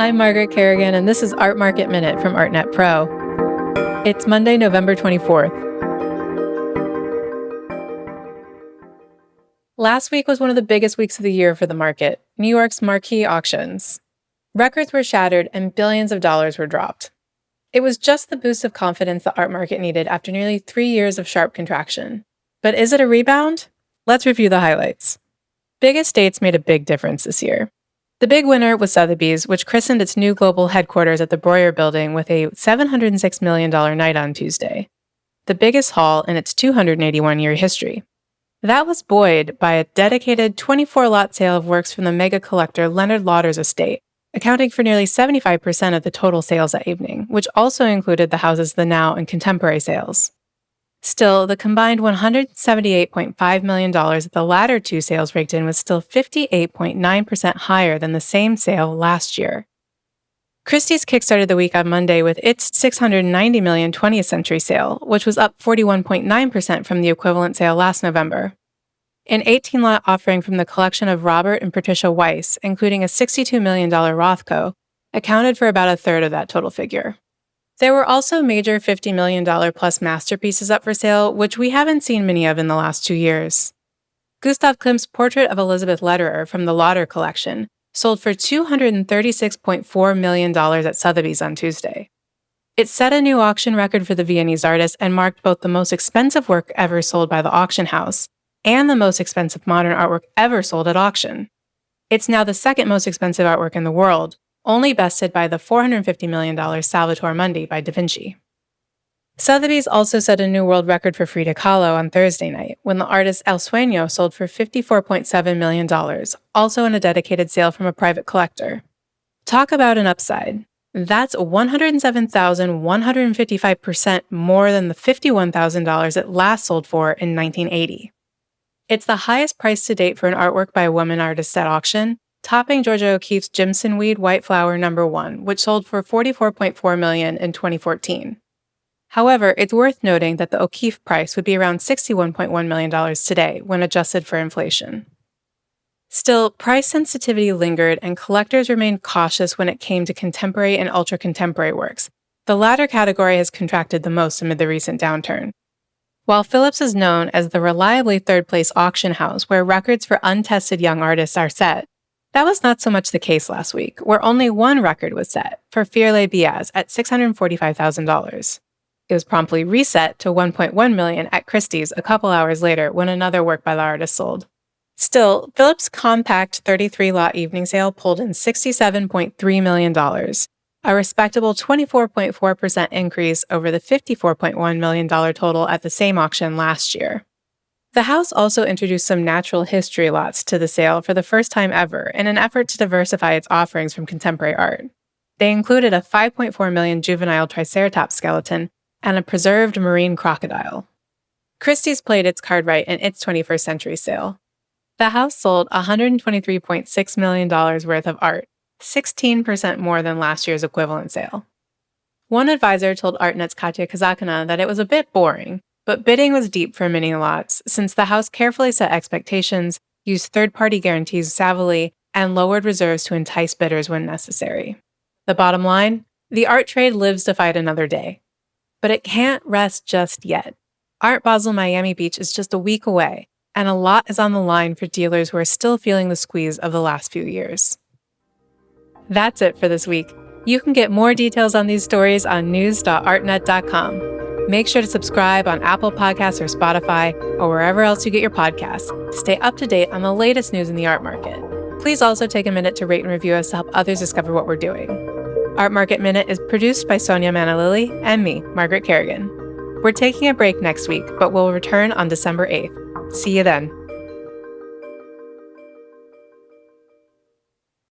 I'm Margaret Kerrigan, and this is Art Market Minute from ArtNet Pro. It's Monday, November 24th. Last week was one of the biggest weeks of the year for the market, New York's marquee auctions. Records were shattered and billions of dollars were dropped. It was just the boost of confidence the art market needed after nearly 3 years of sharp contraction. But is it a rebound? Let's review the highlights. Big estates made a big difference this year. The big winner was Sotheby's, which christened its new global headquarters at the Breuer Building with a $706 million night on Tuesday, the biggest haul in its 281-year history. That was buoyed by a dedicated 24-lot sale of works from the mega collector Leonard Lauder's estate, accounting for nearly 75% of the total sales that evening, which also included the house's The Now and Contemporary sales. Still, the combined $178.5 million that the latter two sales raked in was still 58.9% higher than the same sale last year. Christie's kickstarted the week on Monday with its $690 million 20th century sale, which was up 41.9% from the equivalent sale last November. An 18-lot offering from the collection of Robert and Patricia Weiss, including a $62 million Rothko, accounted for about a third of that total figure. There were also major $50 million plus masterpieces up for sale, which we haven't seen many of in the last 2 years. Gustav Klimt's portrait of Elizabeth Lederer from the Lauder collection sold for $236.4 million at Sotheby's on Tuesday. It set a new auction record for the Viennese artist and marked both the most expensive work ever sold by the auction house and the most expensive modern artwork ever sold at auction. It's now the second most expensive artwork in the world, only bested by the $450 million Salvator Mundi by Da Vinci. Sotheby's also set a new world record for Frida Kahlo on Thursday night, when the artist El Sueño sold for $54.7 million, also in a dedicated sale from a private collector. Talk about an upside. That's 107,155% more than the $51,000 it last sold for in 1980. It's the highest price to date for an artwork by a woman artist at auction, topping Georgia O'Keeffe's Jimson Weed White Flower No. 1, which sold for $44.4 million in 2014. However, it's worth noting that the O'Keeffe price would be around $61.1 million today when adjusted for inflation. Still, price sensitivity lingered and collectors remained cautious when it came to contemporary and ultra-contemporary works. The latter category has contracted the most amid the recent downturn. While Phillips is known as the reliably third-place auction house where records for untested young artists are set, that was not so much the case last week, where only one record was set, for Firle Biaz at $645,000. It was promptly reset to $1.1 million at Christie's a couple hours later when another work by the artist sold. Still, Phillips' compact 33-lot evening sale pulled in $67.3 million, a respectable 24.4% increase over the $54.1 million total at the same auction last year. The house also introduced some natural history lots to the sale for the first time ever in an effort to diversify its offerings from contemporary art. They included a $5.4 million juvenile Triceratops skeleton and a preserved marine crocodile. Christie's played its card right in its 21st century sale. The house sold $123.6 million worth of art, 16% more than last year's equivalent sale. One advisor told ArtNet's Katya Kazakina that it was a bit boring, but bidding was deep for many lots since the house carefully set expectations, used third-party guarantees savvily, and lowered reserves to entice bidders when necessary. The bottom line? The art trade lives to fight another day. But it can't rest just yet. Art Basel Miami Beach is just a week away, and a lot is on the line for dealers who are still feeling the squeeze of the last few years. That's it for this week. You can get more details on these stories on news.artnet.com. Make sure to subscribe on Apple Podcasts or Spotify or wherever else you get your podcasts to stay up to date on the latest news in the art market. Please also take a minute to rate and review us to help others discover what we're doing. Art Market Minute is produced by Sonia Manalili and me, Margaret Kerrigan. We're taking a break next week, but we'll return on December 8th. See you then.